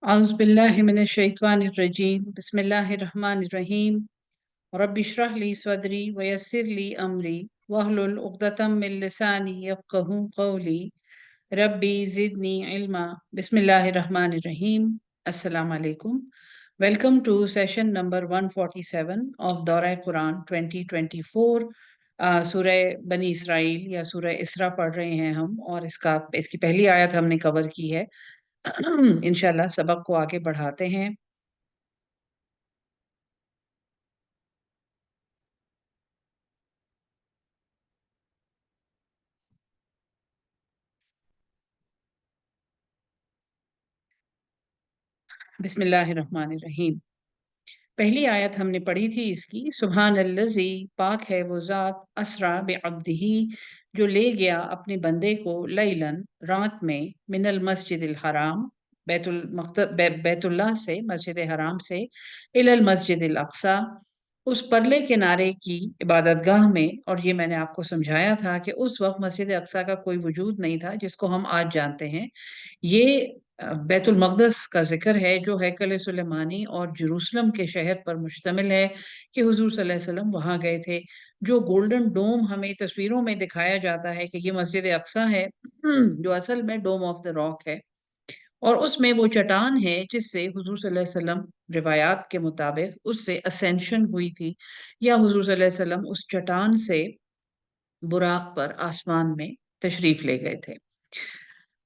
औज़ु बिल्लाहि मिनश्शैतानिर्रजीम बिस्मिल्लाहिर्रहमानिर्रहीम रब्बि इश्रह ली सदरी व यस्सिर ली अमरी वहलुल उक़दतम मिन लिसानी यफ़क़हू क़ौली रब्बी ज़िदनी इल्मा बिस्मिल्लाहिर्रहमानिर्रहीम। अस्सलामु अलैकुम। Welcome to session number 147 of दौरा कुरान 2024। सूरह बनी इसराइल या सूरह इसरा पढ़ रहे हैं हम, और इसकी पहली आयत हमने कवर की है। इंशाल्लाह सबक को आगे बढ़ाते हैं। बिस्मिल्लाहिर्रहमानिर्रहीम। पहली आयत हमने पढ़ी थी इसकी, सुभानल्लज़ी, पाक है वो ज़ात, असरा बिअब्दिही, जो ले गया अपने बंदे को, लैलन, रात में, मिनल मस्जिदिल हराम, बैतुल्लाह से, मस्जिद हराम से, इलल मस्जिदिल अक्सा, उस परले किनारे की इबादतगाह में। और ये मैंने आपको समझाया था कि उस वक्त मस्जिद अक्सा का कोई वजूद नहीं था जिसको हम आज जानते हैं। ये बैतुल मक़दस का ज़िक्र है, जो हैकल सुलेमानी और जेरूसलम के शहर पर मुश्तमिल है, कि हुज़ूर सल्लल्लाहु अलैहि वसल्लम वहाँ गए थे। जो गोल्डन डोम हमें तस्वीरों में दिखाया जाता है कि ये मस्जिद अक्सा है, जो असल में डोम ऑफ द रॉक है, और उसमें वो चट्टान है जिससे हुज़ूर सल्लल्लाहु अलैहि वसल्लम, रिवायात के मुताबिक, उससे असेंशन हुई थी, या हुज़ूर सल्लल्लाहु अलैहि वसल्लम उस चट्टान से बुराक पर आसमान में तशरीफ ले गए थे।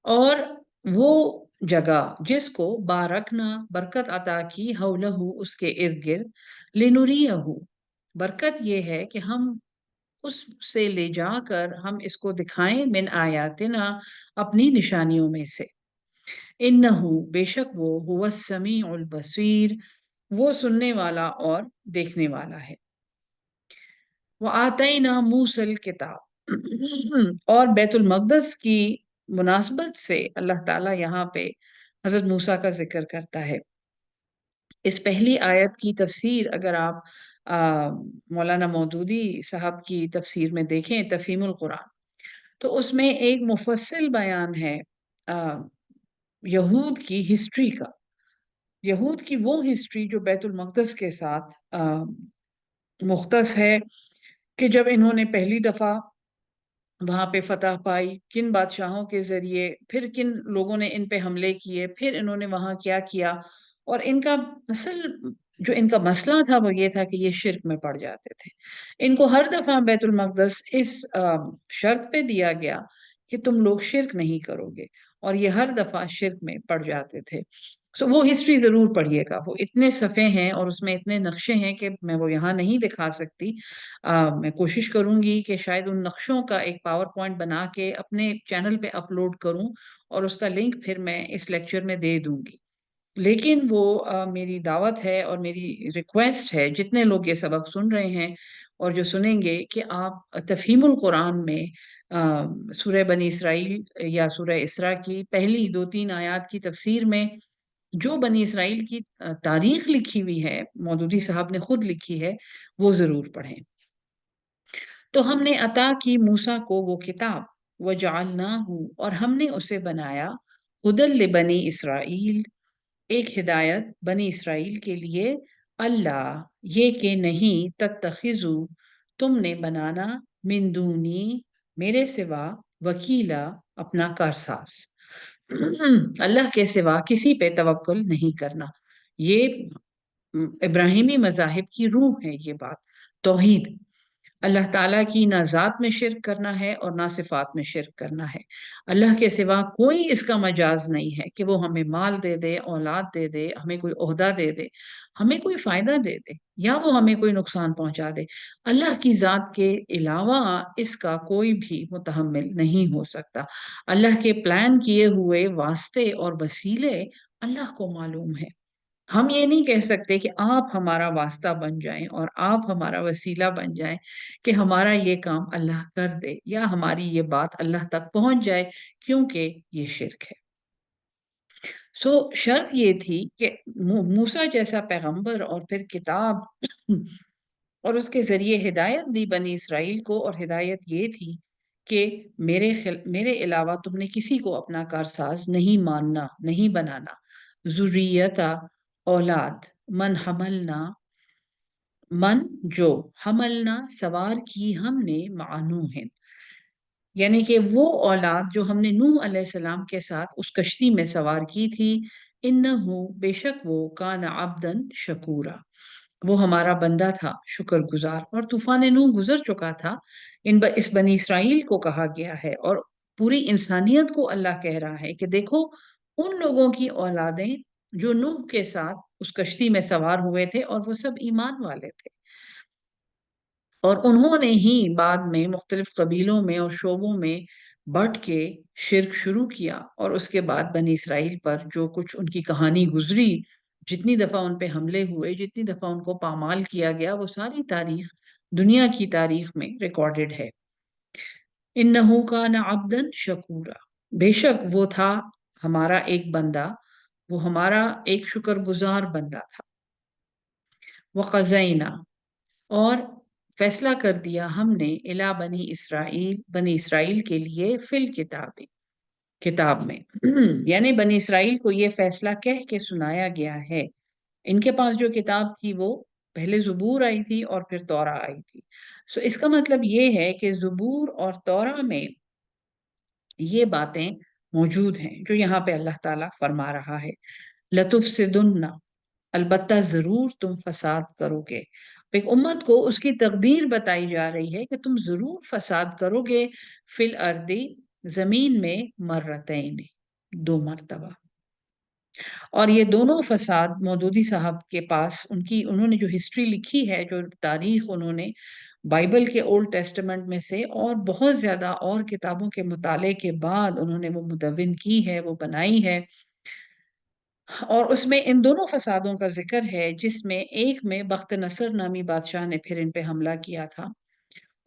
और वो जगह जिसको बारकना, बरकत अता की, हौलहू, उसके इर्द गिर्द, लिनुरियहू, बरकत ये है कि हम उससे ले जाकर हम इसको दिखाएं, मिन आयातिना, अपनी निशानियों में से। इन्नहू, बेशक वो, हुवा समीउल बसीर, वो सुनने वाला और देखने वाला है। वो आतईना मूसल किताब और बैतुल मक़दस की मुनासबत से अल्लाह ताला यहाँ पे हज़रत मूसा का ज़िक्र करता है। इस पहली आयत की तफ़सीर अगर आप मौलाना मौदूदी साहब की तफ़सीर में देखें, तफ़हीमुल कुरान, तो उसमें एक मुफ़स्सिल बयान है अ, यहूद की हिस्ट्री का। यहूद की वो हिस्ट्री जो बैतुल मक़दस के साथ मुख़्तस है, कि जब इन्होंने पहली दफ़ा वहाँ पे फ़तह पाई, किन बादशाहों के ज़रिए, फिर किन लोगों ने इन पे हमले किए, फिर इन्होंने वहाँ क्या किया। और इनका असल जो इनका मसला था वो ये था कि ये शिर्क में पड़ जाते थे। इनको हर दफ़ा बैतुल मक़दस इस शर्त पे दिया गया कि तुम लोग शिर्क नहीं करोगे, और ये हर दफ़ा शिर्क में पड़ जाते थे। सो वो हिस्ट्री ज़रूर पढ़िएगा, वो इतने सफ़े हैं और उसमें इतने नक्शे हैं कि मैं वो यहाँ नहीं दिखा सकती। मैं कोशिश करूँगी कि शायद उन नक्शों का एक पावर पॉइंट बना के अपने चैनल पे अपलोड करूँ, और उसका लिंक फिर मैं इस लेक्चर में दे दूँगी। लेकिन वो मेरी दावत है और मेरी रिक्वेस्ट है, जितने लोग ये सबक सुन रहे हैं और जो सुनेंगे, कि आप तफ़हीमुल कुरान में सूरह बनी इसराइल या सूरह इसरा की पहली 2-3 आयत की तफ़सीर में जो बनी इसराइल की तारीख लिखी हुई है, मौदूदी साहब ने खुद लिखी है, वो ज़रूर पढ़ें। तो हमने अता की मूसा को वो किताब, वजअलनाहु, और हमने उसे बनाया, हुदल लिबनी इसराइल, एक हिदायत बनी इसराइल के लिए, अल्लाह, ये कि नहीं, तत्तखिजू, तुमने बनाना, मिन दूनी, मेरे सिवा, वकीला, अपना कारसाज। अल्लाह के सिवा किसी पे तवक्कुल नहीं करना। ये इब्राहिमी मज़ाहिब की रूह है ये बात, तौहीद। अल्लाह ताला की ना ज़ात में शिर्क करना है और ना सिफ़ात में शिर्क करना है। अल्लाह के सिवा कोई इसका मजाज नहीं है कि वो हमें माल दे दे, औलाद दे दे, हमें कोई ओहदा दे दे, हमें कोई फ़ायदा दे दे, या वो हमें कोई नुकसान पहुँचा दे। अल्लाह की ज़ात के अलावा इसका कोई भी मुतहम्मिल नहीं हो सकता। अल्लाह के प्लान किए हुए वास्ते और वसीले अल्लाह को मालूम है। हम ये नहीं कह सकते कि आप हमारा वास्ता बन जाएं और आप हमारा वसीला बन जाएं, कि हमारा ये काम अल्लाह कर दे या हमारी ये बात अल्लाह तक पहुंच जाए, क्योंकि ये शिर्क है। सो शर्त ये थी कि मूसा जैसा पैगंबर और फिर किताब और उसके जरिए हिदायत दी बनी इसराइल को, और हिदायत ये थी कि मेरे अलावा तुमने किसी को अपना कारसाज नहीं मानना, नहीं बनाना। ज़ुर्रियता औलाद, मन हमलना, मन जो, हमलना सवार की हमने, मानूहन, यानी कि वो औलाद जो हमने नूह अलैहिस्सलाम के साथ उस कश्ती में सवार की थी। इन्नहु, बेशक वो, कान अब्दन शकूरा, वो हमारा बंदा था शुक्रगुजार। और तूफान नूह गुजर चुका था। इस बनी इसराइल को कहा गया है और पूरी इंसानियत को अल्लाह कह रहा है कि देखो उन लोगों की औलादें जो नूह के साथ उस कश्ती में सवार हुए थे और वो सब ईमान वाले थे। और उन्होंने ही बाद में मुख्तलिफ कबीलों में और शोबों में बट के शिरक शुरू किया। और उसके बाद बनी इसराइल पर जो कुछ उनकी कहानी गुजरी, जितनी दफा उन पे हमले हुए, जितनी दफा उनको पामाल किया गया, वो सारी तारीख दुनिया की तारीख में रिकॉर्डेड है। इन्नहु कान अब्दन शकूरा, बेशक वो था हमारा एक बंदा, वो हमारा एक शुक्रगुजार बंदा था। वक़ज़ैना, और फैसला कर दिया हमने, इला बनी इसराइल के लिए, फिल किताब, किताब में यानी बनी इसराइल को ये फैसला कह के सुनाया गया है। इनके पास जो किताब थी वो पहले ज़बूर आई थी और फिर तौरा आई थी। सो इसका मतलब ये है कि ज़बूर और तौरा में ये बातें मौजूद हैं जो यहाँ पे अल्लाह ताला फरमा रहा है। लतुफ से दुन्ना, अलबत्ता जरूर तुम फसाद करोगे। एक उम्मत को उसकी तकदीर बताई जा रही है कि तुम जरूर फसाद करोगे। फिल अर्दी, जमीन में, मर्रतैन, दो मर्तबा। और ये दोनों फसाद मौदूदी साहब के पास उन्होंने जो हिस्ट्री लिखी है, जो तारीख उन्होंने बाइबल के ओल्ड टेस्टामेंट में से और बहुत ज्यादा और किताबों के मुताले के बाद उन्होंने वो मुदव्विन की है, वो बनाई है। और उसमें इन दोनों फसादों का जिक्र है, जिसमें एक में बख्त नसर नामी बादशाह ने फिर इन पे हमला किया था,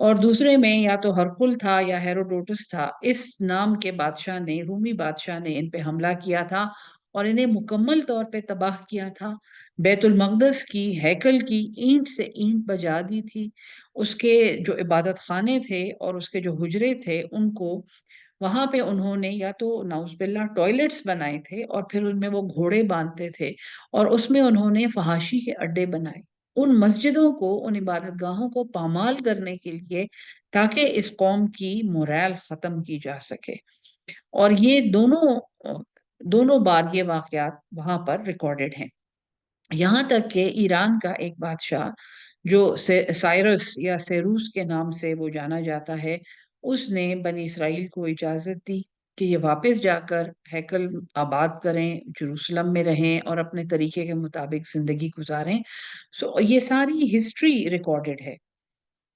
और दूसरे में या तो हरकुल था या हेरोडोटस था, इस नाम के बादशाह ने, रूमी बादशाह ने इन पे हमला किया था और इन्हें मुकम्मल तौर पे तबाह किया था। बैतुल मक़दस की, हैकल की ईंट से ईंट बजा दी थी। उसके जो इबादत खाने थे और उसके जो हुजरे थे उनको, वहां पे उन्होंने या तो नाउज़ुबिल्लाह टॉयलेट्स बनाए थे और फिर उनमें वो घोड़े बांधते थे और उसमें उन्होंने फहाशी के अड्डे बनाए। उन मस्जिदों को, उन इबादत गाहों को पामाल करने के लिए, ताकि इस कौम की मोरल खत्म की जा सके। और ये दोनों बार ये वाकयात वहां पर रिकॉर्डेड हैं। यहाँ तक कि ईरान का एक बादशाह जो साइरस या सेरूस के नाम से वो जाना जाता है, उसने बनी इसराइल को इजाजत दी कि ये वापस जाकर हैकल आबाद करें, जेरूसलम में रहें और अपने तरीके के मुताबिक जिंदगी गुजारें। सो ये सारी हिस्ट्री रिकॉर्डेड है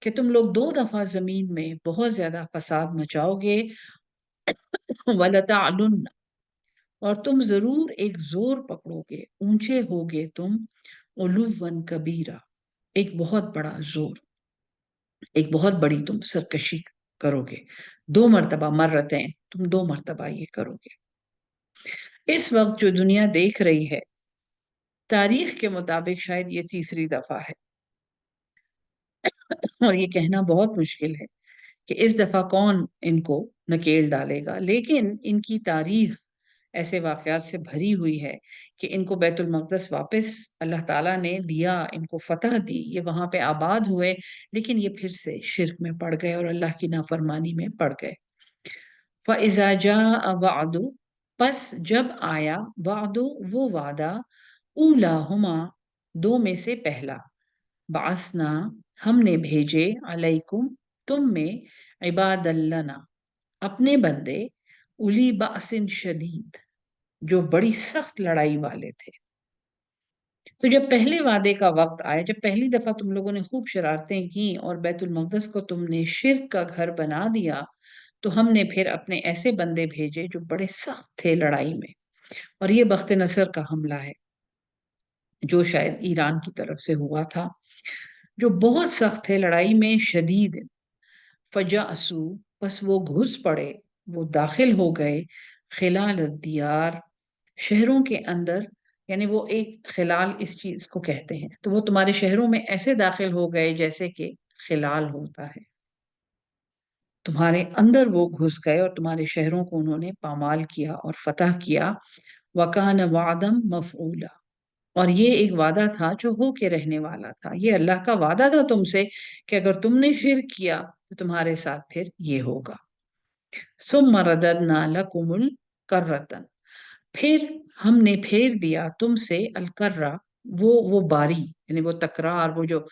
कि तुम लोग दो दफा जमीन में बहुत ज्यादा फसाद मचाओगे। वलतालुन, और तुम जरूर एक जोर पकड़ोगे, ऊंचे होगे तुम, उलुवन कबीरा, एक बहुत बड़ा जोर, एक बहुत बड़ी तुम सरकशी करोगे। दो मर्तबा मर्रतें, तुम दो मर्तबा ये करोगे। इस वक्त जो दुनिया देख रही है, तारीख के मुताबिक शायद ये तीसरी दफा है। और ये कहना बहुत मुश्किल है कि इस दफा कौन इनको नकेल डालेगा, लेकिन इनकी तारीख ऐसे वाकयात से भरी हुई है कि इनको बैतुल मक़दस वापस अल्लाह ताला ने दिया, इनको फतह दी, ये वहां पे आबाद हुए, लेकिन ये फिर से शिर्क में पड़ गए और अल्लाह की नाफरमानी में पड़ गए। फ़इज़ा जाअ वअदु, पस जब आया, वादो वो वादा, ऊलाहुमा, दो में से पहला, बासना, हमने भेजे, अलैकुम, तुम में, इबादल्लना, अपने बंदे, उली बासिन शदीद, जो बड़ी सख्त लड़ाई वाले थे। तो जब पहले वादे का वक्त आया, जब पहली दफा तुम लोगों ने खूब शरारतें की और बैतुल मक़दस को तुमने शिर्क का घर बना दिया, तो हमने फिर अपने ऐसे बंदे भेजे जो बड़े सख्त थे लड़ाई में। और ये बख्त नसर का हमला है जो शायद ईरान की तरफ से हुआ था, जो बहुत सख्त थे लड़ाई में, शदीद। फजासू, बस वो घुस पड़े, वो दाखिल हो गए, खिलाल दियार, शहरों के अंदर। यानी वो एक खिलाल इस चीज को कहते हैं, तो वो तुम्हारे शहरों में ऐसे दाखिल हो गए जैसे कि खिलाल होता है, तुम्हारे अंदर वो घुस गए और तुम्हारे शहरों को उन्होंने पामाल किया और फतह किया। वकान वादम मफऊला, और ये एक वादा था जो हो के रहने वाला था। ये अल्लाह का वादा था तुमसे कि अगर तुमने शिर्क किया तो तुम्हारे साथ फिर ये होगा। सुम्मा रददना लकुमुल कररतन, फिर हमने फेर दिया तुमसे अलकर्रा, वो बारी, यानी वो तकरार, वो जो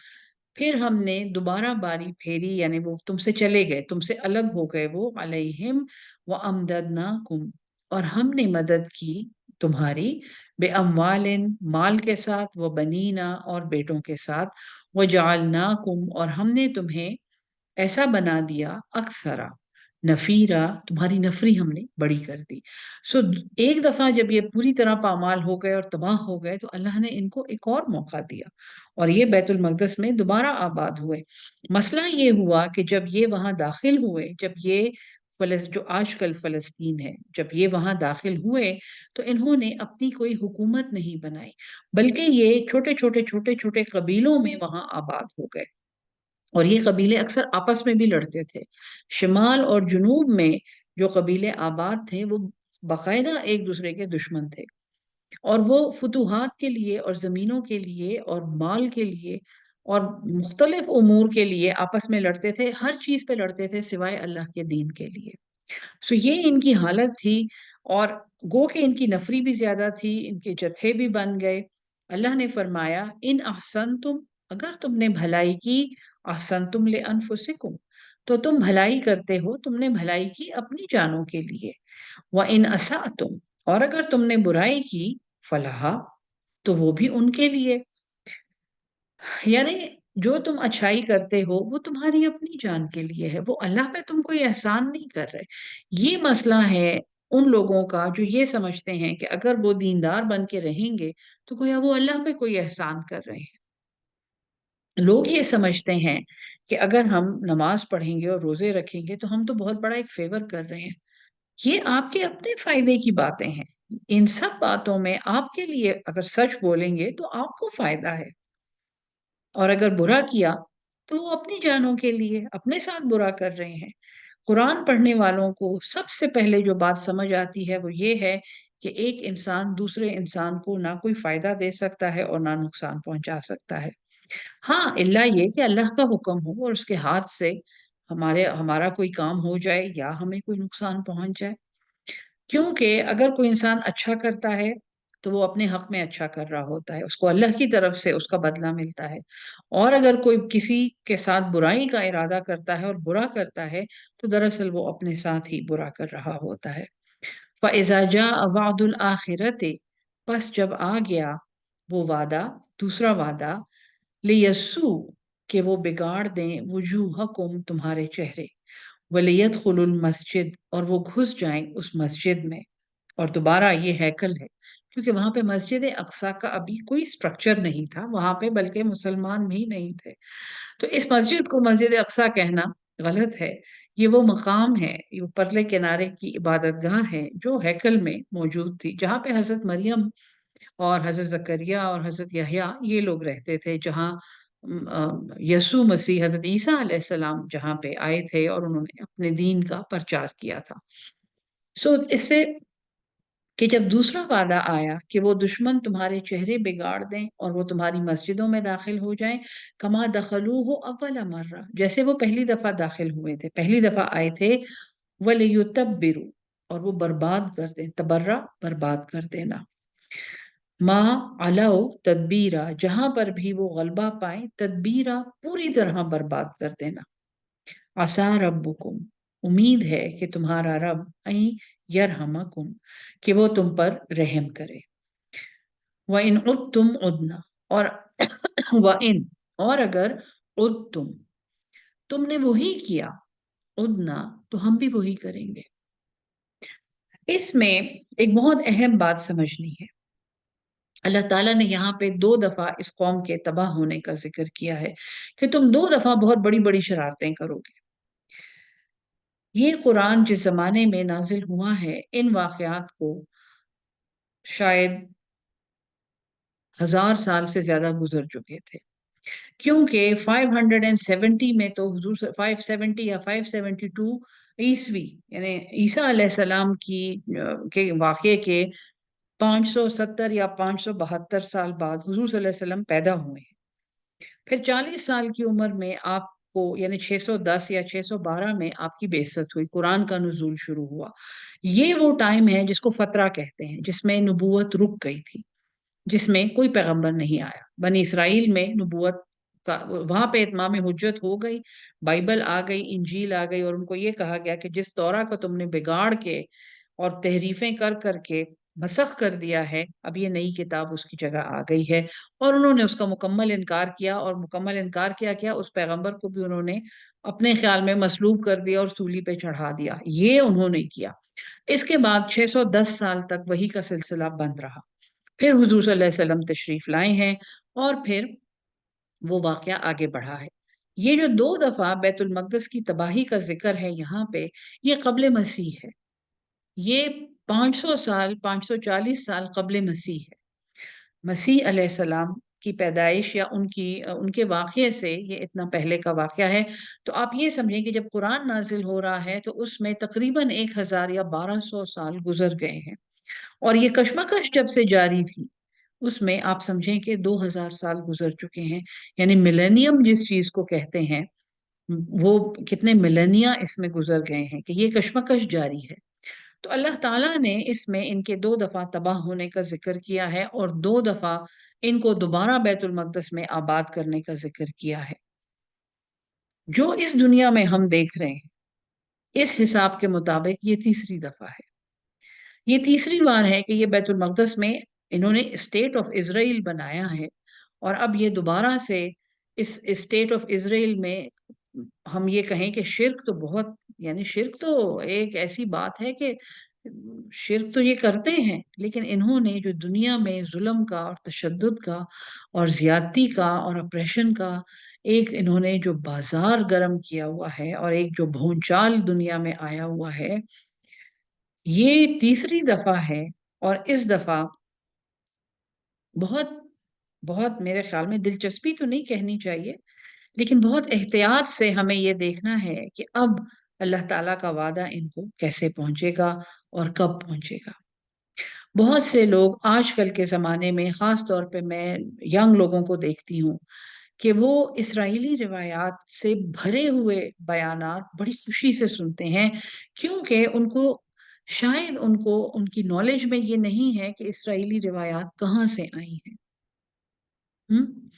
फिर हमने दोबारा बारी फेरी, यानी वो तुमसे चले गए, तुमसे अलग हो गए वो, अलैहिम व अमददनाकुम, और हमने मदद की तुम्हारी, बे अमवालिन, माल के साथ, व बनीना, और बेटों के साथ, व जालनाकुम, और हमने तुम्हें ऐसा बना दिया, अक्सरा नफीरा, तुम्हारी नफरी हमने बड़ी कर दी। सो एक दफा जब ये पूरी तरह पामाल हो गए और तबाह हो गए तो अल्लाह ने इनको एक और मौका दिया और ये बैतुल मक़दस में दोबारा आबाद हुए। मसला ये हुआ कि जब ये वहां दाखिल हुए, जब ये जो आजकल फलस्तीन है, जब ये वहां दाखिल हुए तो इन्होंने अपनी कोई हुकूमत नहीं बनाई, बल्कि ये छोटे छोटे छोटे छोटे कबीलों में वहां आबाद हो गए। और ये कबीले अक्सर आपस में भी लड़ते थे। शिमाल और जुनूब में जो कबीले आबाद थे वो बाकायदा एक दूसरे के दुश्मन थे, और वो फतूहात के लिए और ज़मीनों के लिए और माल के लिए और मुख्तलिफ उमूर के लिए आपस में लड़ते थे, हर चीज़ पे लड़ते थे सिवाय अल्लाह के दीन के लिए। सो ये इनकी हालत थी, और गो के इनकी नफरी भी ज्यादा थी, इनके जत्थे भी बन गए। अल्लाह ने फरमाया, इन अहसन तुम, अगर तुमने भलाई की, अहसन तुम ले अनफुसिकुम, तो तुम भलाई करते हो, तुमने भलाई की अपनी जानों के लिए। व इन असा तुम, और अगर तुमने बुराई की, फलाहा, तो वो भी उनके लिए, यानी जो तुम अच्छाई करते हो वो तुम्हारी अपनी जान के लिए है, वो अल्लाह पे तुम कोई एहसान नहीं कर रहे। ये मसला है उन लोगों का जो ये समझते हैं कि अगर वो दीनदार बन के रहेंगे तो गोया वो अल्लाह पे कोई एहसान कर रहे हैं। लोग ये समझते हैं कि अगर हम नमाज पढ़ेंगे और रोजे रखेंगे तो हम तो बहुत बड़ा एक फेवर कर रहे हैं। ये आपके अपने फायदे की बातें हैं। इन सब बातों में आपके लिए अगर सच बोलेंगे तो आपको फायदा है, और अगर बुरा किया तो वो अपनी जानों के लिए अपने साथ बुरा कर रहे हैं। कुरान पढ़ने वालों को सबसे पहले जो बात समझ आती है वो ये है कि एक इंसान दूसरे इंसान को ना कोई फायदा दे सकता है और ना नुकसान पहुंचा सकता है। हाँ, इल्ला ये कि अल्लाह का हुक्म हो और उसके हाथ से हमारा कोई काम हो जाए या हमें कोई नुकसान पहुंच जाए। क्योंकि अगर कोई इंसान अच्छा करता है तो वो अपने हक में अच्छा कर रहा होता है, उसको अल्लाह की तरफ से उसका बदला मिलता है। और अगर कोई किसी के साथ बुराई का इरादा करता है और बुरा करता है तो दरअसल वो अपने साथ ही बुरा कर रहा होता है। फ़इज़ा जाअ वअदुल आखिरति, बस जब आ गया वो वादा, दूसरा वादा, लियस्सू, कि वो बिगाड़ दें, वुजूहकुम, तुम्हारे चेहरे, वलियदखुलुल मस्जिद, और वो घुस जाएं उस मस्जिद में। और दोबारा ये हैकल है, क्योंकि वहां पे मस्जिद अक्सा का अभी कोई स्ट्रक्चर नहीं था वहां पे, बल्कि मुसलमान भी नहीं थे। तो इस मस्जिद को मस्जिद अक्सा कहना गलत है। ये वो मकाम है, ये परले किनारे की इबादत गाह है जो हैकल में मौजूद थी, जहाँ पे हजरत मरियम और हजरत जकरिया और हजरत यहया ये लोग रहते थे, जहाँ यसु मसीह, हजरत ईसा अलैहिस्सलाम जहाँ पे आए थे और उन्होंने अपने दीन का प्रचार किया था। सो इससे कि जब दूसरा वादा आया कि वो दुश्मन तुम्हारे चेहरे बिगाड़ दें और वो तुम्हारी मस्जिदों में दाखिल हो जाएं, कमा दखलू हो अव्वल मर्रा, जैसे वो पहली दफा दाखिल हुए थे, पहली दफा आए थे, वलयुतब्बिरु, और वो बर्बाद कर दें, तबर्रा बर्बाद कर देना, माँ अलाउ तदबीरा, जहां पर भी वो गलबा पाए, तदबीरा पूरी तरह बर्बाद कर देना। आसा रब्बुकुम, उम्मीद है कि तुम्हारा रब अई यरहमकुम, कि वो तुम पर रहम करे। व इन उद्तुम उदना, और व इन, और अगर उद्तुम, तुमने वही किया, उदना, तो हम भी वही करेंगे। इसमें एक बहुत अहम बात समझनी है। अल्लाह ताला ने यहाँ पे दो दफा इस कौम के तबाह होने का जिक्र किया है कि तुम दो दफा बहुत बड़ी बड़ी शरारतें करोगे। ये कुरान जिस जमाने में नाजिल हुआ है, इन वाकयात को शायद 1000 साल से ज्यादा गुजर चुके थे, क्योंकि 570 में तो हुजूर 570 या 572 ईस्वी, यानी ईसा अलैहिस्सलाम की के वाक़े के 570 या 572 साल बाद हुजूर सल्लल्लाहु अलैहि वसल्लम पैदा हुए हैं। फिर 40 साल की उम्र में आपको यानी 610 या 612 में आपकी बेइज्जत हुई, कुरान का नुज़ूल शुरू हुआ। ये वो टाइम है जिसको फ़तरा कहते हैं, जिसमें नबूवत रुक गई थी, जिसमें कोई पैगंबर नहीं आया। बनी इसराइल में नबूवत का वहां पे इत्माम हुज्जत हो गई, बाइबल आ गई, इंजील आ गई, और उनको ये कहा गया कि जिस तौरा को तुमने बिगाड़ के और तहरीफें कर करके मसख कर दिया है, अब ये नई किताब उसकी जगह आ गई है। और उन्होंने उसका मुकम्मल इनकार किया, और मुकम्मल इनकार किया उस पैगंबर को भी उन्होंने अपने ख्याल में मसलूब कर दिया और सूली पे चढ़ा दिया। ये उन्होंने किया। इसके बाद 610 साल तक वही का सिलसिला बंद रहा। फिर हुजूर सल्लल्लाहु अलैहि वसल्लम तशरीफ लाए हैं, और फिर वो वाकया आगे बढ़ा है। ये जो दो दफा बैतुल मक़दस की तबाही का जिक्र है यहाँ पे, ये कब्ल मसीह है। ये 500 साल, 540 साल कब्ल मसीह है। मसीह अलैहिस्सलाम की पैदाइश या उनके वाक़ये से ये इतना पहले का वाक़या है। तो आप ये समझें कि जब कुरान नाज़िल हो रहा है तो उसमें तकरीबन 1000 या 1200 साल गुज़र गए हैं, और ये कशमकश जब से जारी थी, उसमें आप समझें कि 2000 साल गुज़र चुके हैं। यानी मिलेनियम जिस चीज़ को कहते हैं, वो कितने मिलेनिया इसमें गुज़र गए हैं कि ये कशमकश जारी है। तो अल्लाह ताला ने इसमें इनके 2 दफ़ा तबाह होने का ज़िक्र किया है, और 2 दफ़ा इनको दोबारा बैतुल मक़दस में आबाद करने का ज़िक्र किया है। जो इस दुनिया में हम देख रहे हैं, इस हिसाब के मुताबिक ये तीसरी दफ़ा है। ये तीसरी बार है कि ये बैतुल मक़दस में इन्होंने स्टेट ऑफ इज़राइल बनाया है, और अब ये दोबारा से इस स्टेट ऑफ इज़राइल में हम ये कहें कि शिर्क तो बहुत, यानी शिर्क तो एक ऐसी बात है कि शिर्क तो ये करते हैं, लेकिन इन्होंने जो दुनिया में ज़ुल्म का और तशद्दुद का और ज़्यादती का और ऑपरेशन का एक इन्होंने जो बाज़ार गरम किया हुआ है, और एक जो भूचाल दुनिया में आया हुआ है, ये तीसरी दफ़ा है। और इस दफ़ा बहुत बहुत मेरे ख्याल में दिलचस्पी तो नहीं कहनी चाहिए, लेकिन बहुत एहतियात से हमें ये देखना है कि अब अल्लाह ताला का वादा इनको कैसे पहुंचेगा और कब पहुंचेगा। बहुत से लोग आजकल के ज़माने में, ख़ास तौर पे मैं यंग लोगों को देखती हूँ कि वो इस्राएली रिवायात से भरे हुए बयानात बड़ी खुशी से सुनते हैं, क्योंकि उनको शायद उनको उनकी नॉलेज में ये नहीं है कि इस्राएली रिवायात कहाँ से आई हैं। हुँ?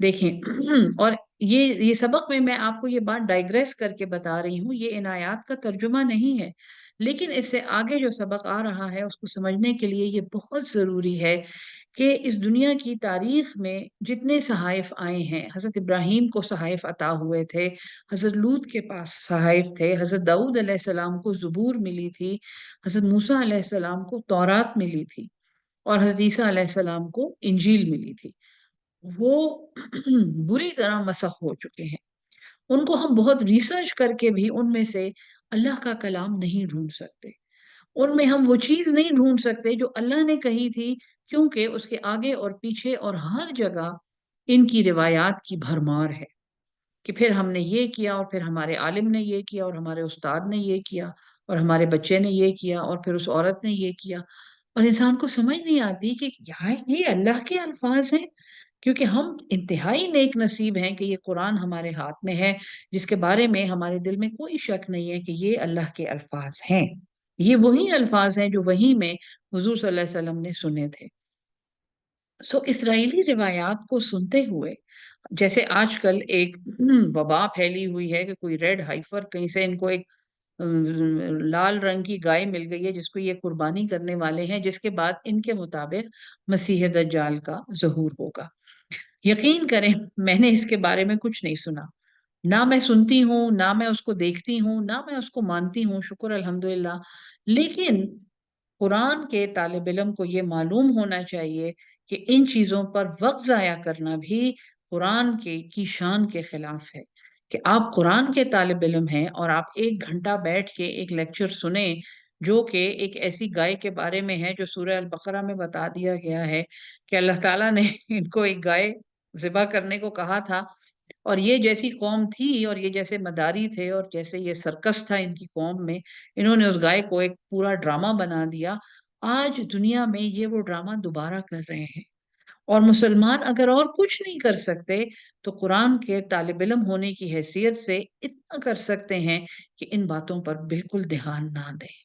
देखें, और ये सबक में मैं आपको ये बात डाइग्रेस करके बता रही हूँ, ये इन आयात का तर्जुमा नहीं है। लेकिन इससे आगे जो सबक आ रहा है उसको समझने के लिए ये बहुत ज़रूरी है कि इस दुनिया की तारीख़ में जितने सहाइफ़ आए हैं, हज़रत इब्राहीम को सहाइफ़ अता हुए थे, हज़रत लूत के पास सहाइफ़ थे, हज़रत दाऊद अलैहिस्सलाम को ज़बूर मिली थी, हज़रत मूसा अलैहिस्सलाम को तौरात मिली थी, और हज़रत ईसा अलैहिस्सलाम को इंजील मिली थी। वो बुरी तरह मसख़ हो चुके हैं। उनको हम बहुत रिसर्च करके भी उनमें से अल्लाह का कलाम नहीं ढूँढ सकते। उनमें हम वो चीज़ नहीं ढूँढ सकते जो अल्लाह ने कही थी, क्योंकि उसके आगे और पीछे और हर जगह इनकी रिवायात की भरमार है कि फिर हमने ये किया, और फिर हमारे आलिम ने ये किया, और हमारे उस्ताद ने ये किया, और हमारे बच्चे ने ये किया, और फिर उस औरत ने ये किया। और इंसान को समझ नहीं आती कि यार ये अल्लाह के अल्फाज हैं, क्योंकि हम इंतहाई नेक नसीब हैं कि ये कुरान हमारे हाथ में है, जिसके बारे में हमारे दिल में कोई शक नहीं है कि ये अल्लाह के अल्फाज हैं। ये वही अल्फाज हैं जो वही में हुजूर सल्लल्लाहु अलैहि वसल्लम ने सुने थे। सो इसराइली रिवायात को सुनते हुए, जैसे आजकल एक वबा फैली हुई है कि कोई रेड हाइफर कहीं से इनको एक लाल रंग की गाय मिल गई है जिसको ये कुर्बानी करने वाले हैं, जिसके बाद इनके मुताबिक मसीह दज्जाल का ज़हूर होगा। यकीन करें, मैंने इसके बारे में कुछ नहीं सुना। ना मैं सुनती हूँ, ना मैं उसको देखती हूँ, ना मैं उसको मानती हूँ, शुक्र अल्हम्दुलिल्लाह। लेकिन कुरान के तालिब इल्म को ये मालूम होना चाहिए कि इन चीज़ों पर वक़्त ज़ाया करना भी कुरान की शान के खिलाफ है। कि आप कुरान के तालिब इल्म हैं और आप 1 घंटा बैठ के एक लेक्चर सुने, जो कि एक ऐसी गाय के बारे में है जो सूरह अल बकरा में बता दिया गया है कि अल्लाह ताला ने इनको एक गाय ज़िबा करने को कहा था, और ये जैसी कौम थी और ये जैसे मदारी थे और जैसे ये सर्कस था इनकी कौम में, इन्होंने उस गाय को एक पूरा ड्रामा बना दिया। آج دنیا میں یہ وہ ڈرامہ دوبارہ کر رہے ہیں، اور مسلمان اگر اور کچھ نہیں کر سکتے تو قرآن کے طالب علم ہونے کی حیثیت سے اتنا کر سکتے ہیں کہ ان باتوں پر بالکل دھیان نہ دیں۔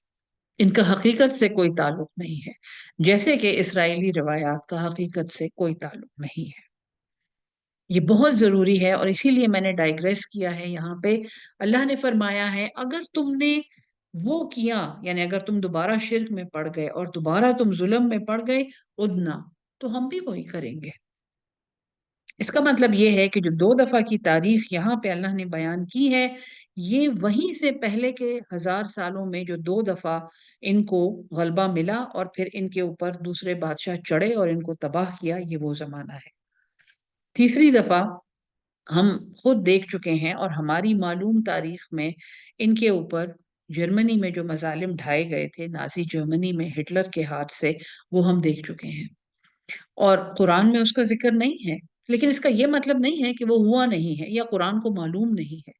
ان کا حقیقت سے کوئی تعلق نہیں ہے، جیسے کہ اسرائیلی روایات کا حقیقت سے کوئی تعلق نہیں ہے۔ یہ بہت ضروری ہے، اور اسی لیے میں نے ڈائگریس کیا ہے یہاں پہ۔ اللہ نے فرمایا ہے اگر تم نے وہ کیا، یعنی اگر تم دوبارہ شرک میں پڑ گئے اور دوبارہ تم ظلم میں پڑ گئے، ادنا، تو ہم بھی وہی کریں گے۔ اس کا مطلب یہ ہے کہ جو 2 دفعہ کی تاریخ یہاں پہ اللہ نے بیان کی ہے، یہ وہیں سے پہلے کے 1000 سالوں میں جو 2 دفعہ ان کو غلبہ ملا اور پھر ان کے اوپر دوسرے بادشاہ چڑھے اور ان کو تباہ کیا، یہ وہ زمانہ ہے۔ تیسری دفعہ ہم خود دیکھ چکے ہیں، اور ہماری معلوم تاریخ میں ان کے اوپر جرمنی میں جو مظالم ڈھائے گئے تھے، نازی جرمنی میں ہٹلر کے ہاتھ سے، وہ ہم دیکھ چکے ہیں، اور قرآن میں اس کا ذکر نہیں ہے۔ لیکن اس کا یہ مطلب نہیں ہے کہ وہ ہوا نہیں ہے یا قرآن کو معلوم نہیں ہے،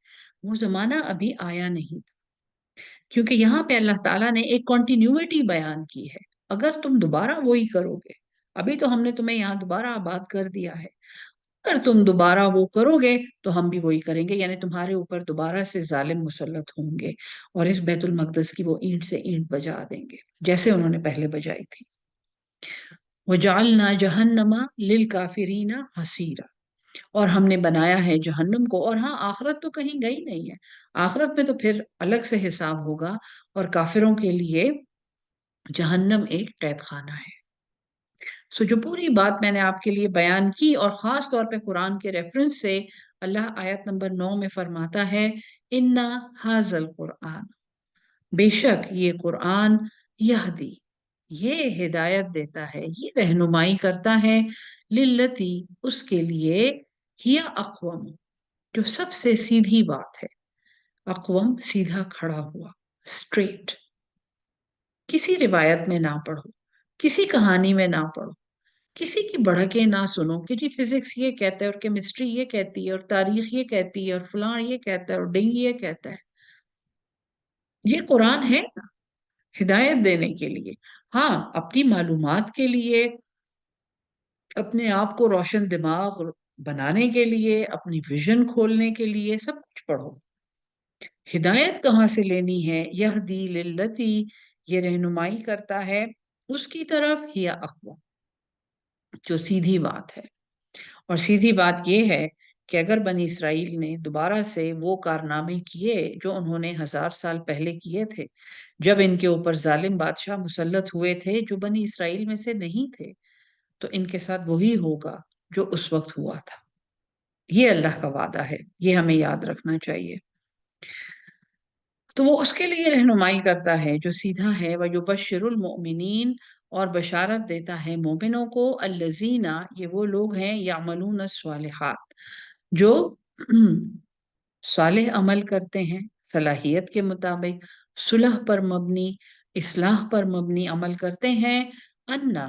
وہ زمانہ ابھی آیا نہیں تھا، کیونکہ یہاں پہ اللہ تعالیٰ نے ایک کنٹینیوٹی بیان کی ہے۔ اگر تم دوبارہ وہی کرو گے، ابھی تو ہم نے تمہیں یہاں دوبارہ آباد کر دیا ہے، اگر تم دوبارہ وہ کرو گے تو ہم بھی وہی کریں گے، یعنی تمہارے اوپر دوبارہ سے ظالم مسلط ہوں گے، اور اس بیت المقدس کی وہ اینٹ سے اینٹ بجا دیں گے جیسے انہوں نے پہلے بجائی تھی۔ وَجَعَلْنَا جَهَنَّمَ لِلْكَافِرِينَ حَصِيرًا، اور ہم نے بنایا ہے جہنم کو، اور ہاں آخرت تو کہیں گئی نہیں ہے، آخرت میں تو پھر الگ سے حساب ہوگا، اور کافروں کے لیے جہنم ایک قید خانہ ہے۔ جو پوری بات میں نے آپ کے لیے بیان کی، اور خاص طور پہ قرآن کے ریفرنس سے، اللہ آیت نمبر 9 میں فرماتا ہے اِنَّا هَذَا الْقُرْآنَ، بے شک یہ قرآن، یہدی، یہ ہدایت دیتا ہے، یہ رہنمائی کرتا ہے، للتی، اس کے لیے، ہی اقوم، جو سب سے سیدھی بات ہے۔ اقوم، سیدھا کھڑا ہوا، اسٹریٹ۔ کسی روایت میں نہ پڑھو، کسی کہانی میں نہ پڑھو، کسی کی بڑھکے نہ سنو کہ جی فزکس یہ کہتا ہے اور کیمسٹری یہ کہتی ہے اور تاریخ یہ کہتی ہے اور فلاں یہ کہتا ہے اور ڈنگ یہ کہتا ہے۔ یہ قرآن ہے نا ہدایت دینے کے لیے، ہاں اپنی معلومات کے لیے، اپنے آپ کو روشن دماغ بنانے کے لیے، اپنی ویژن کھولنے کے لیے سب کچھ پڑھو۔ ہدایت کہاں سے لینی ہے؟ یہدی للتی، یہ رہنمائی کرتا ہے اس کی طرف، ہی اقوم، جو سیدھی بات ہے۔ اور سیدھی بات یہ ہے کہ اگر بنی اسرائیل نے دوبارہ سے وہ کارنامے کیے جو انہوں نے 1000 سال پہلے کیے تھے، جب ان کے اوپر ظالم بادشاہ مسلط ہوئے تھے جو بنی اسرائیل میں سے نہیں تھے، تو ان کے ساتھ وہی ہوگا جو اس وقت ہوا تھا۔ یہ اللہ کا وعدہ ہے، یہ ہمیں یاد رکھنا چاہیے۔ تو وہ اس کے لیے رہنمائی کرتا ہے جو سیدھا ہے، وَيُبَشِّرُ الْمُؤْمِنِينَ، اور بشارت دیتا ہے مومنوں کو، الَّذِينَ، یہ وہ لوگ ہیں، يَعْمَلُونَ الصَّالِحَاتِ، جو صالح عمل کرتے ہیں صلاحیت کے مطابق، صلح پر مبنی، اصلاح پر مبنی عمل کرتے ہیں، انا،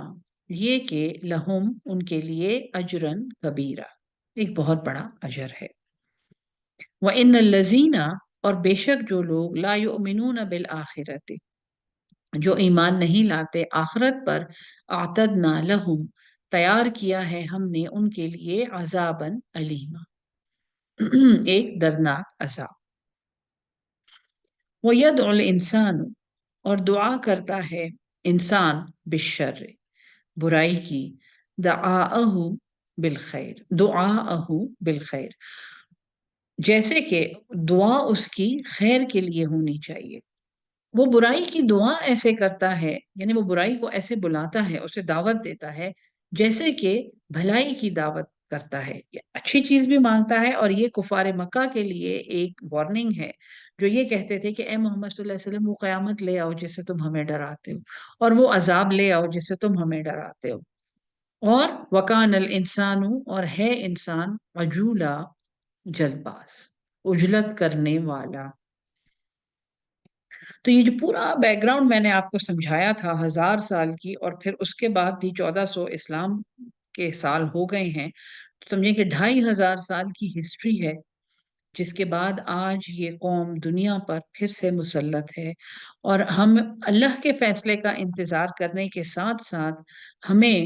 یہ کہ لہم، ان کے لیے، اجرن کبیرہ، ایک بہت بڑا اجر ہے۔ وَإِنَّ الَّذِينَ، اور بے شک جو لوگ، لا یؤمنون بالآخرۃ، جو ایمان نہیں لاتے آخرت پر، اعتدنا لہم، تیار کیا ہے ہم نے ان کے لیے، عذابًا علیما، ایک دردناک عذاب۔ وَيَدْعُ الْإِنسَانُ، اور دعا کرتا ہے انسان، بالشر، برائی کی، دعاءہ بالخیر، دعاءہ بالخیر، جیسے کہ دعا اس کی خیر کے لیے ہونی چاہیے۔ وہ برائی کی دعا ایسے کرتا ہے، یعنی وہ برائی کو ایسے بلاتا ہے، اسے دعوت دیتا ہے، جیسے کہ بھلائی کی دعوت کرتا ہے، یہ اچھی چیز بھی مانگتا ہے۔ اور یہ کفار مکہ کے لیے ایک وارننگ ہے، جو یہ کہتے تھے کہ اے محمد صلی اللہ علیہ وسلم، وہ قیامت لے آؤ جس سے تم ہمیں ڈراتے ہو، اور وہ عذاب لے آؤ جس سے تم ہمیں ڈراتے ہو۔ اور وَقَانَ الْإِنسَانُ، اور ہے انسان، عجولا، جلد باز، عجلت کرنے والا۔ تو یہ جو پورا بیک گراؤنڈ میں نے آپ کو سمجھایا تھا 1000 سال کی، اور پھر اس کے بعد بھی 1400 اسلام کے سال ہو گئے ہیں، تو سمجھیں کہ 2500 سال کی ہسٹری ہے، جس کے بعد آج یہ قوم دنیا پر پھر سے مسلط ہے، اور ہم اللہ کے فیصلے کا انتظار کرنے کے ساتھ ساتھ ہمیں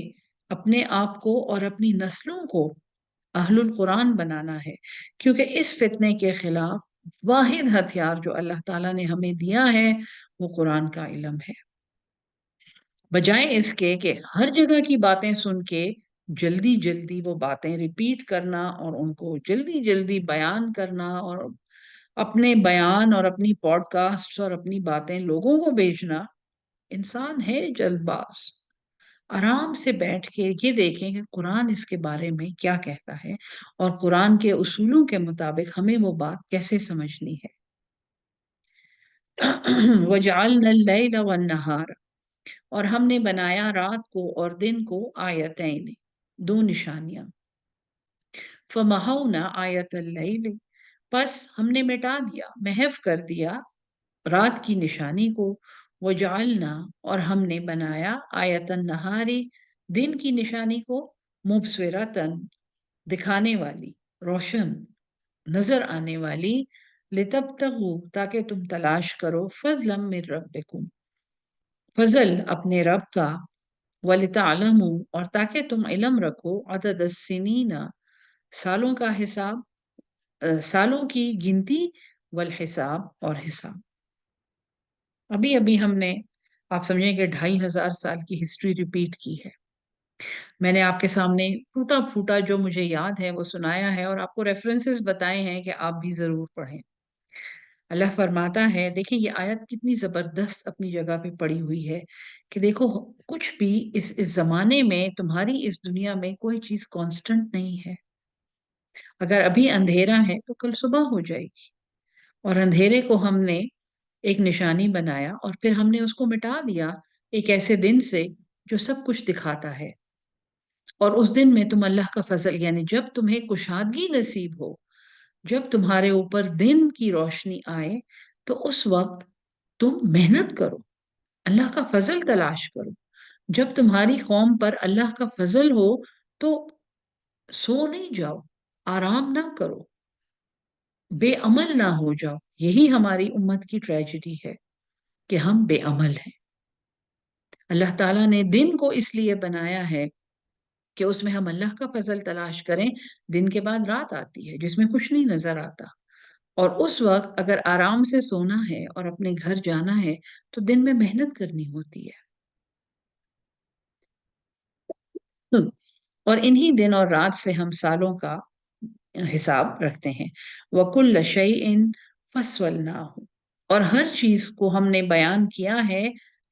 اپنے آپ کو اور اپنی نسلوں کو اہل القرآن بنانا ہے، کیونکہ اس فتنے کے خلاف واحد ہتھیار جو اللہ تعالیٰ نے ہمیں دیا ہے وہ قرآن کا علم ہے۔ بجائے اس کے کہ ہر جگہ کی باتیں سن کے جلدی جلدی وہ باتیں ریپیٹ کرنا اور ان کو جلدی جلدی بیان کرنا، اور اپنے بیان اور اپنی پوڈ کاسٹ اور اپنی باتیں لوگوں کو بھیجنا، انسان ہے جلد باز۔ آرام سے بیٹھ کے یہ دیکھیں کہ قرآن اس کے بارے میں کیا کہتا ہے، اور قرآن کے اصولوں کے مطابق ہمیں وہ بات کیسے سمجھنی ہے۔ وَجَعَلْنَا اللَّيْلَ وَالنَّهَارَ، اور ہم نے بنایا رات کو اور دن کو آیتین، دو نشانیاں۔ فَمَحَوْنَا آیَةَ اللَّيْلِ، پس ہم نے مٹا دیا، محو کر دیا رات کی نشانی کو۔ وَجَعَلْنَا، اور ہم نے بنایا آیَةَ النَّهَارِ، دن کی نشانی کو، مُبْصِرَةً، دکھانے والی، روشن، نظر آنے والی، لِتَبْتَغُوا، تاکہ تم تلاش کرو، فَضْلًا مِّن رَبِّكُمْ، فضل اپنے رب کا، وَلِتَعْلَمُوا، اور تاکہ تم علم رکھو، عدد السنین، سالوں کا حساب، سالوں کی گنتی، والحساب، اور حساب۔ ابھی ابھی ہم نے، آپ سمجھیں کہ 2500 سال کی ہسٹری ریپیٹ کی ہے۔ میں نے آپ کے سامنے ٹوٹا پھوٹا جو مجھے یاد ہے وہ سنایا ہے، اور آپ کو ریفرنسز بتائے ہیں کہ آپ بھی ضرور پڑھیں۔ اللہ فرماتا ہے، دیکھیں یہ آیت کتنی زبردست اپنی جگہ پہ پڑی ہوئی ہے، کہ دیکھو کچھ بھی اس زمانے میں، تمہاری اس دنیا میں کوئی چیز کانسٹنٹ نہیں ہے۔ اگر ابھی اندھیرا ہے تو کل صبح ہو جائے گی، اور اندھیرے کو ہم نے ایک نشانی بنایا، اور پھر ہم نے اس کو مٹا دیا ایک ایسے دن سے جو سب کچھ دکھاتا ہے۔ اور اس دن میں تم اللہ کا فضل، یعنی جب تمہیں کشادگی نصیب ہو، جب تمہارے اوپر دن کی روشنی آئے، تو اس وقت تم محنت کرو، اللہ کا فضل تلاش کرو۔ جب تمہاری قوم پر اللہ کا فضل ہو تو سو نہیں جاؤ، آرام نہ کرو، بے عمل نہ ہو جاؤ۔ یہی ہماری امت کی ٹریجڈی ہے کہ ہم بے عمل ہیں۔ اللہ تعالیٰ نے دن کو اس لیے بنایا ہے کہ اس میں ہم اللہ کا فضل تلاش کریں۔ دن کے بعد رات آتی ہے جس میں کچھ نہیں نظر آتا، اور اس وقت اگر آرام سے سونا ہے اور اپنے گھر جانا ہے تو دن میں محنت کرنی ہوتی ہے۔ اور انہی دن اور رات سے ہم سالوں کا حساب رکھتے ہیں۔ وَكُلَّ شَيْءٍ فَصَّلْنَاهُ، اور ہر چیز کو ہم نے بیان کیا ہے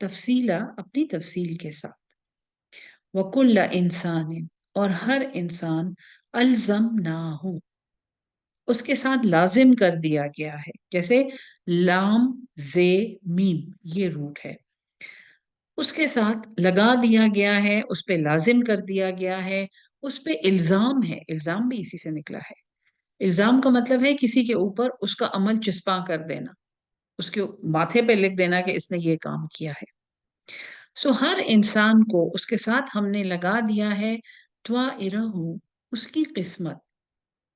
تفصیلا، اپنی تفصیل کے ساتھ۔ وَكُلَّ إِنسَانٍ، اور ہر انسان، أَلْزَمْنَاهُ، اس کے ساتھ لازم کر دیا گیا ہے، جیسے لام زے میم یہ روٹ ہے، اس کے ساتھ لگا دیا گیا ہے، اس پہ لازم کر دیا گیا ہے، اس پہ الزام ہے، الزام بھی اسی سے نکلا ہے۔ الزام کا مطلب ہے کسی کے اوپر اس کا عمل چسپاں کر دینا، اس کے ماتھے پہ لکھ دینا کہ اس نے یہ کام کیا ہے۔ سو ہر انسان کو اس کے ساتھ ہم نے لگا دیا ہے طائرہ، اس کی قسمت،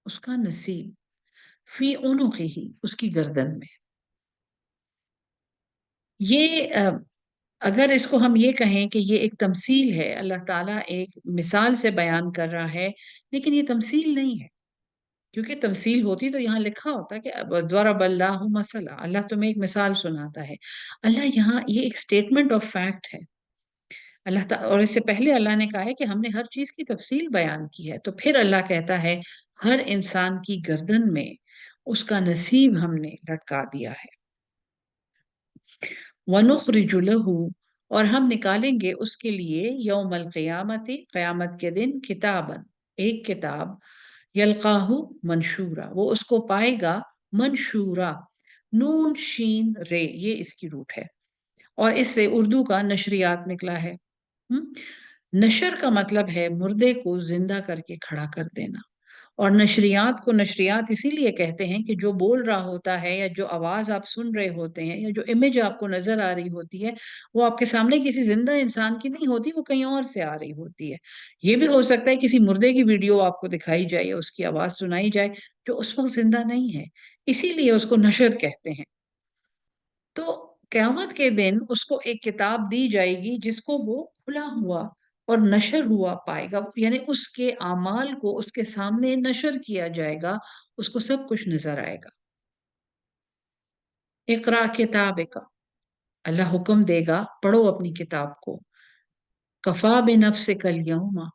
اس کا نصیب، فی عنقہ، اس کی گردن میں۔ یہ اگر اس کو ہم یہ کہیں کہ یہ ایک تمثیل ہے، اللہ تعالیٰ ایک مثال سے بیان کر رہا ہے، لیکن یہ تمثیل نہیں ہے، کیونکہ تمثیل ہوتی تو یہاں لکھا ہوتا کہ ضرب اللہ مثلا، اللہ تمہیں ایک مثال سناتا ہے۔ اللہ یہاں یہ ایک سٹیٹمنٹ آف فیکٹ ہے۔ اللہ تعالیٰ، اور اس سے پہلے اللہ نے کہا ہے کہ ہم نے ہر چیز کی تفصیل بیان کی ہے، تو پھر اللہ کہتا ہے ہر انسان کی گردن میں اس کا نصیب ہم نے لٹکا دیا ہے۔ وَنُخْرِجُ لَهُ، اور ہم نکالیں گے اس کے لیے یوم القیامت، قیامت کے دن، کتاباً، ایک کتاب، یلقاہ منشورا، وہ اس کو پائے گا منشورا، نون شین رے یہ اس کی روٹ ہے، اور اس سے اردو کا نشریات نکلا ہے۔ ہم؟ نشر کا مطلب ہے مردے کو زندہ کر کے کھڑا کر دینا، اور नशरियात को नशरियात इसीलिए कहते हैं कि जो बोल रहा होता है या जो आवाज आप सुन रहे होते हैं या जो इमेज आपको नजर आ रही होती है, वो आपके सामने किसी जिंदा इंसान की नहीं होती, वो कहीं और से आ रही होती है। ये भी हो सकता है किसी मुर्दे की वीडियो आपको दिखाई जाए या उसकी आवाज सुनाई जाए जो उस वक्त जिंदा नहीं है, इसीलिए उसको नशर कहते हैं। तो क़यामत के दिन उसको एक किताब दी जाएगी जिसको वो खुला हुआ और नशर हुआ पाएगा, यानी उसके आमाल को उसके सामने नशर किया जाएगा, उसको सब कुछ नजर आएगा। इक़रा किताबिका, अल्लाह हुक्म देगा पढ़ो अपनी किताब को। कफा बिनफ्सिकल यौमा,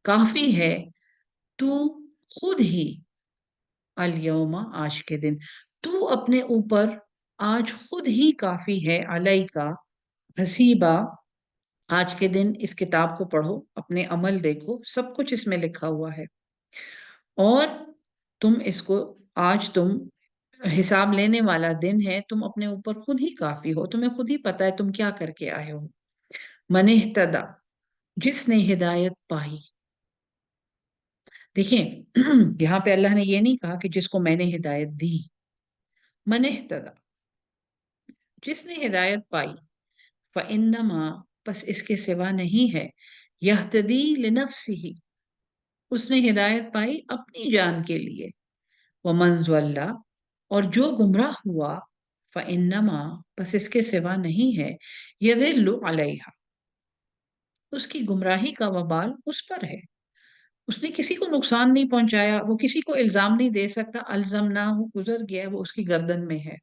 काफी है तू खुद ही, अल यौमा, आज के दिन, तू अपने ऊपर आज खुद ही काफी है, अलई का, हसीबा, आज के दिन इस किताब को पढ़ो, अपने अमल देखो, सब कुछ इसमें लिखा हुआ है। और तुम इसको, आज तुम, हिसाब लेने वाला दिन है, तुम अपने ऊपर खुद ही काफी हो, तुम्हें खुद ही पता है तुम क्या करके आए हो। मन इह्तदा, जिसने हिदायत पाई। देखिए यहाँ पे अल्लाह ने ये नहीं कहा कि जिसको मैंने हिदायत दी। मन इह्तदा, जिसने हिदायत पाई, फ़इन्नमा, बस इसके सिवा नहीं है, यहतदी लिनफ्सिही, उसने हिदायत पाई अपनी जान के लिए। वमन ज़ल्ला, और जो गुमराह हुआ, फ़इन्नमा, बस इसके सिवा नहीं है, यदिल्लु अलैहा, उसकी गुमराही का वबाल उस पर है। उसने किसी को नुकसान नहीं पहुंचाया, वो किसी को इल्जाम नहीं दे सकता, अल्जम ना हो, गुजर गया, वो उसकी गर्दन में है।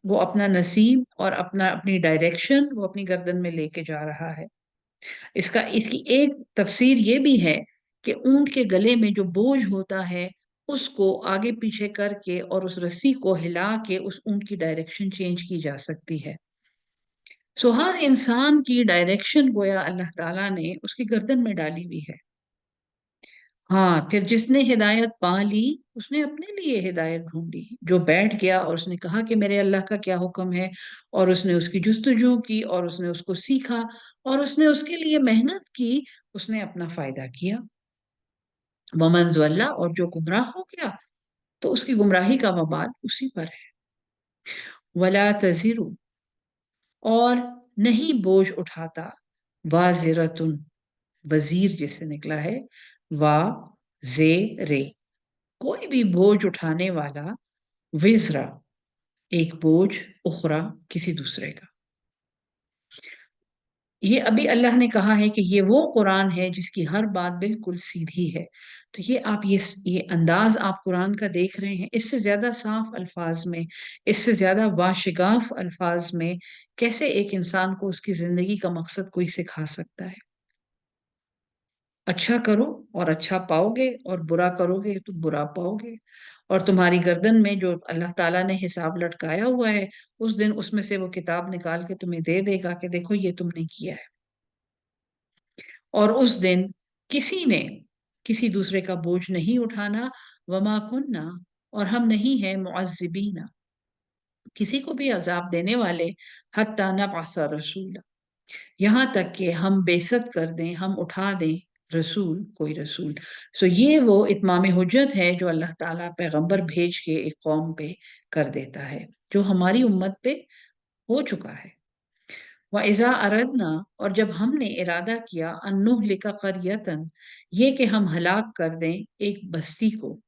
वो अपना नसीब और अपनी डायरेक्शन वो अपनी गर्दन में लेके जा रहा है। इसकी एक तफसीर ये भी है कि ऊंट के गले में जो बोझ होता है, उसको आगे पीछे करके और उस रस्सी को हिला के उस ऊंट की डायरेक्शन चेंज की जा सकती है। सो हर इंसान की डायरेक्शन गोया अल्लाह ताला ने उसकी गर्दन में डाली हुई है। हाँ, फिर जिसने हिदायत पा ली, उसने अपने लिए हिदायत ढूंढी। जो बैठ गया और उसने कहा कि मेरे अल्लाह का क्या हुक्म है, और उसने उसकी जुस्तजू की और उसने उसको सीखा और उसने उसके लिए मेहनत की, उसने अपना फायदा किया। वमन ज़ल्ला, और जो गुमराह हो गया, तो उसकी गुमराही का वबाल उसी पर है। वला तज़िरु, और नहीं बोझ उठाता, वाजिरतुन, वजीर जिससे निकला है, वा जे रे, कोई भी बोझ उठाने वाला, विजरा, एक बोझ, उखरा, किसी दूसरे का। ये अभी अल्लाह ने कहा है कि ये वो कुरान है जिसकी हर बात बिल्कुल सीधी है। तो ये आप ये अंदाज आप कुरान का देख रहे हैं, इससे ज्यादा साफ अल्फाज में, इससे ज्यादा वाशिगाफ अल्फाज में कैसे एक इंसान को उसकी जिंदगी का मकसद कोई सिखा सकता है। अच्छा करो और अच्छा पाओगे, और बुरा करोगे तो बुरा पाओगे। और तुम्हारी गर्दन में जो अल्लाह ताला ने हिसाब लटकाया हुआ है, उस दिन उसमें से वो किताब निकाल के तुम्हें दे देगा कि देखो ये तुमने किया है। और उस दिन किसी ने किसी दूसरे का बोझ नहीं उठाना। वमा कुन्ना, और हम नहीं है मुअज्जिबीना, किसी को भी अजाब देने वाले, हत्ता नबअसा रसूला, यहाँ तक कि हम बेइज्जत कर दें, हम उठा दें रसूल, कोई रसूल। सो ये वो इत्माम हुज्जत है जो अल्लाह ताला पैगंबर भेज के एक कौम पे कर देता है, जो हमारी उम्मत पे हो चुका है। व इज़ा अरदना, और जब हमने इरादा किया, अन्नुहलिका क़रियतन, ये कि हम हलाक कर दें एक बस्ती को,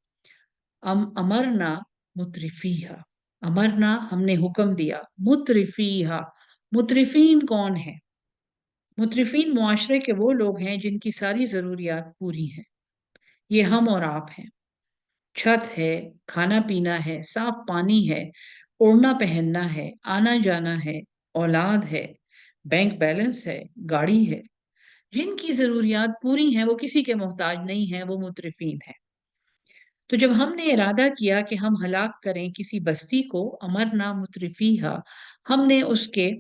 अमरना मुत्रिफीहा, अमरना, हमने हुक्म दिया, मुत्रिफीहा, मुत्रिफीन कौन है? मुतरिफिन मुआशरे के वो लोग हैं जिनकी सारी ज़रूरियात पूरी हैं। ये हम और आप हैं। छत है, खाना पीना है, साफ पानी है, ओढ़ना पहनना है, आना जाना है, औलाद है, बैंक बैलेंस है, गाड़ी है। जिनकी ज़रूरियात पूरी हैं, वो किसी के मोहताज नहीं हैं, वो मुतरिफिन हैं। तो जब हमने इरादा किया कि हम हलाक करें किसी बस्ती को, अमरना मुतरिफीहा, हमने उसके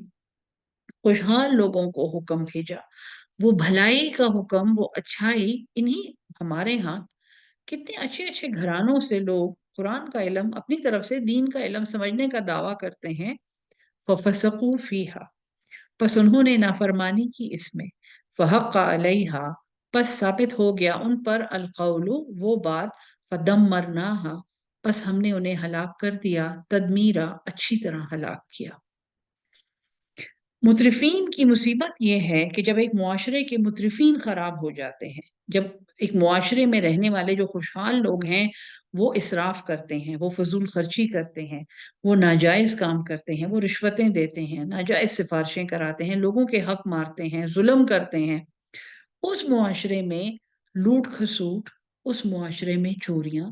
खुशहाल लोगों को हुक्म भेजा। वो भलाई का हुक्म, वो अच्छाई, इन्हीं हमारे यहाँ कितने अच्छे अच्छे घरानों से लोग कुरान का इल्म, अपनी तरफ से दीन का इल्म समझने का दावा करते हैं। फफसकू फीहा, बस उन्होंने नाफरमानी की इसमें। फहक्का अलैहा, बस साबित हो गया उन पर अलकौलु वो बात, फदम्मरनाहा बस हमने उन्हें हलाक कर दिया, तदमीरा अच्छी तरह हलाक किया। मुतरफीन की मुसीबत यह है कि जब एक मुआशरे के मुतरफीन खराब हो जाते हैं, जब एक मुआशरे में रहने वाले जो खुशहाल लोग हैं वो इसराफ करते हैं, वो फजूल खर्ची करते हैं, वो नाजायज काम करते हैं, वो रिश्वतें देते हैं, नाजायज सिफारिशें कराते हैं, लोगों के हक मारते हैं, जुल्म करते हैं, उस मुआशरे में लूट खसूट, उस मुआशरे में चोरियां,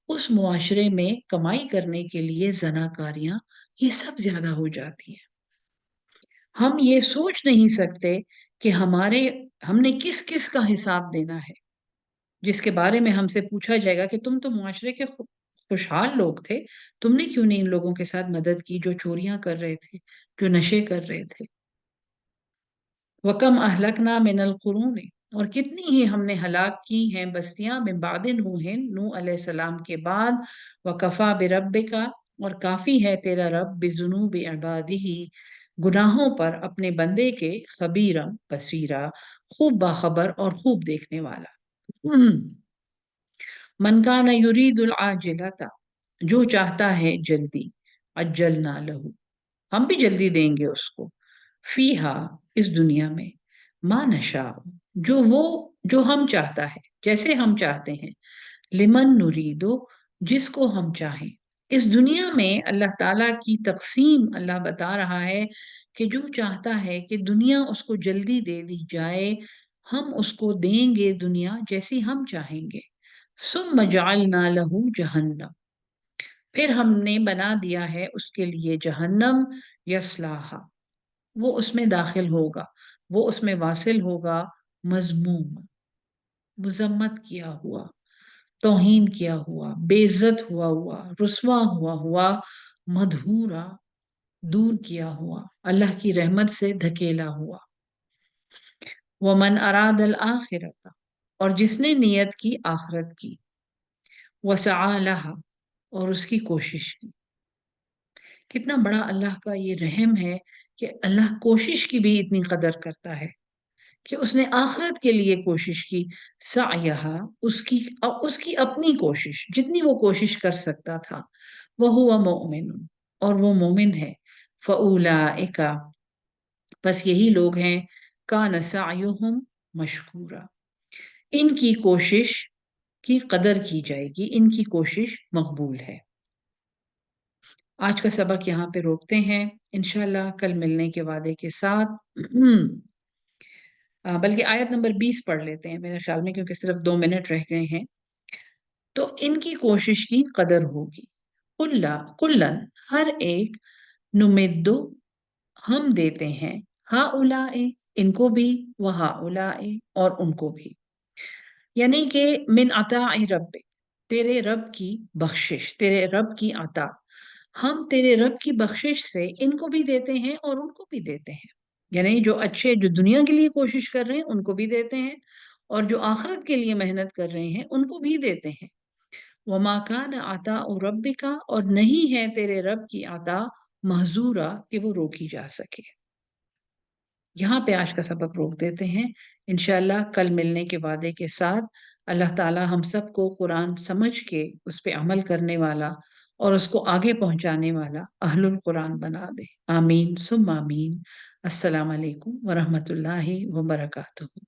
उस मुआशरे में कमाई करने के लिए जनाकारियां, ये सब ज्यादा हो जाती हैं। हम ये सोच नहीं सकते कि हमने किस किस का हिसाब देना है, जिसके बारे में हमसे पूछा जाएगा कि तुम तो मुआशरे के खुशहाल लोग थे, तुमने क्यों नहीं इन लोगों के साथ मदद की जो चोरियां कर रहे थे, जो नशे कर रहे थे। वकम अहलकना मिनल कुरून, और कितनी ही हमने हलाक की हैं बस्तियां में बाद नूहिन, नूह अलैहिस्सलाम के बाद, वकफा बिरब्बिका, और काफी है तेरा रब बिजुनूबि इबादिही, गुनाहों पर अपने बंदे के, खबीरम बसीरा, खूब बाखबर और खूब देखने वाला। मन कान युरीदुल आजिलता, जो चाहता है जल्दी, अज्जलना लहू, हम भी जल्दी देंगे उसको, फीहा इस दुनिया में, मा नशा, जो हम चाहता है, जैसे हम चाहते हैं, लिमन नुरीदो, जिसको हम चाहें। इस दुनिया में अल्लाह ताला की तकसीम अल्लाह बता रहा है कि जो चाहता है कि दुनिया उसको जल्दी दे दी जाए, हम उसको देंगे दुनिया जैसी हम चाहेंगे। सुम्म जअलना लहू जहन्नम, फिर हमने बना दिया है उसके लिए जहन्नम, यस्लाहा, वो उसमें दाखिल होगा, वो उसमें वासिल होगा, मजमूम, मुजम्मत किया हुआ, तौहीन किया हुआ, बेइज्जत हुआ हुआ, रुस्वा हुआ हुआ, मधूरा, दूर किया हुआ, अल्लाह की रहमत से धकेला हुआ। वमन अरादल आखिरत, और जिसने नियत की आखिरत की, वसआ लहा, और उसकी कोशिश की। कितना बड़ा अल्लाह का ये रहम है कि अल्लाह कोशिश की भी इतनी कदर करता है कि उसने आखिरत के लिए कोशिश की। सायहा, उसकी उसकी अपनी कोशिश, जितनी वो कोशिश कर सकता था, वह हुआ मोमिन, और वो मोमिन है। फऊलाइका, बस यही लोग हैं, कान सायुहुम मशकूरा, इनकी कोशिश की कदर की जाएगी, इनकी कोशिश मकबूल है। आज का सबक यहाँ पे रोकते हैं, इंशाल्लाह कल मिलने के वादे के साथ। बल्कि आयत नंबर 20 पढ़ लेते हैं मेरे ख्याल में, क्योंकि सिर्फ 2 मिनट रह गए हैं। तो इनकी कोशिश की कदर होगी। कुल्ला कुल्लन, हर एक, नुमिद्दु, हम देते हैं, हा उलाए, इनको भी, वहा उलाए, और उनको भी, यानी कि मिन अता रब, तेरे रब की बख्शिश, तेरे रब की अता, हम तेरे रब की बख्शिश से इनको भी देते हैं और उनको भी देते हैं। यानी जो अच्छे, जो दुनिया के लिए कोशिश कर रहे हैं उनको भी देते हैं, और जो आखिरत के लिए मेहनत कर रहे हैं उनको भी देते हैं। वमा कान आता रब्बिका, और नहीं है तेरे रब की अता महजूरा, कि वो रोकी जा सके। यहाँ पे आज का सबक रोक देते हैं, इंशाल्लाह कल मिलने के वादे के साथ। अल्लाह ताला हम सबको कुरान समझ के उस पे अमल करने वाला और उसको आगे पहुंचाने वाला अहलुल कुरान बना दे। आमीन सुम आमीन। अस्सलाम वालेकुम वरहमतुल्लाहि वबरकातुहू।